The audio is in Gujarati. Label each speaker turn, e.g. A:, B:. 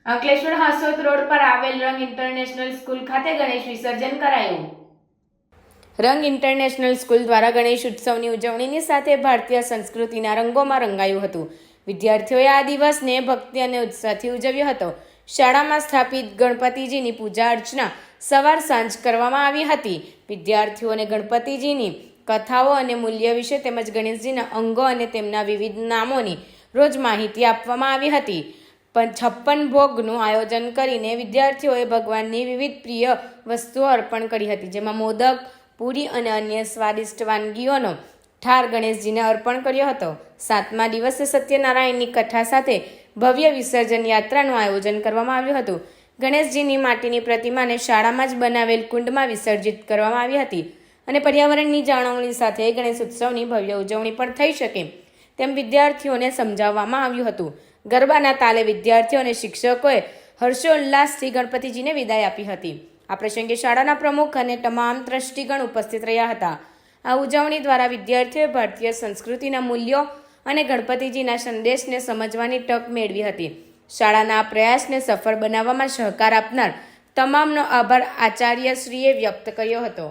A: અંકલેશ્વર હાસોદ રોડ પર આવેલ રંગ ઇન્ટરનેશનલ સ્કૂલ ખાતે ગણેશ વિસર્જન કરાયું। રંગ ઇન્ટરનેશનલ સ્કૂલ દ્વારા ગણેશ ઉત્સવની ઉજવણીની સાથે ભારતીય સંસ્કૃતિના રંગોમાં રંગાયું હતું। વિદ્યાર્થીઓએ આ દિવસને ભક્તિ અને ઉત્સાહથી ઉજવ્યો હતો। શાળામાં સ્થાપિત ગણપતિજીની પૂજા અર્ચના સવાર સાંજ કરવામાં આવી હતી। વિદ્યાર્થીઓને ગણપતિજીની કથાઓ અને મૂલ્ય વિશે તેમજ ગણેશજીના અંગો અને તેમના વિવિધ નામોની રોજ માહિતી આપવામાં આવી હતી। 56 ભોગનું આયોજન કરીને વિદ્યાર્થીઓએ ભગવાનની વિવિધ પ્રિય વસ્તુઓ અર્પણ કરી હતી, જેમાં મોદક, પૂરી અને અન્ય સ્વાદિષ્ટ વાનગીઓનો ઠાર ગણેશજીને અર્પણ કર્યો હતો। 7મા દિવસે સત્યનારાયણની કથા સાથે ભવ્ય વિસર્જન યાત્રાનું આયોજન કરવામાં આવ્યું હતું। ગણેશજીની માટીની પ્રતિમાને શાળામાં જ બનાવેલ કુંડમાં વિસર્જિત કરવામાં આવી હતી અને પર્યાવરણની જાળવણી સાથે ગણેશ ઉત્સવની ભવ્ય ઉજવણી પણ થઈ શકે તેમ વિદ્યાર્થીઓને સમજાવવામાં આવ્યું હતું। ગરબાના તાલે વિદ્યાર્થીઓ અને શિક્ષકોએ હર્ષોલ્લાસથી ગણપતિજીને વિદાય આપી હતી। આ પ્રસંગે શાળાના પ્રમુખ અને તમામ ટ્રસ્ટીગણ ઉપસ્થિત રહ્યા હતા। આ ઉજવણી દ્વારા વિદ્યાર્થીઓએ ભારતીય સંસ્કૃતિના મૂલ્યો અને ગણપતિજીના સંદેશને સમજવાની તક મેળવી હતી। શાળાના આ પ્રયાસને સફળ બનાવવામાં સહકાર આપનાર તમામનો આભાર આચાર્યશ્રીએ વ્યક્ત કર્યો હતો।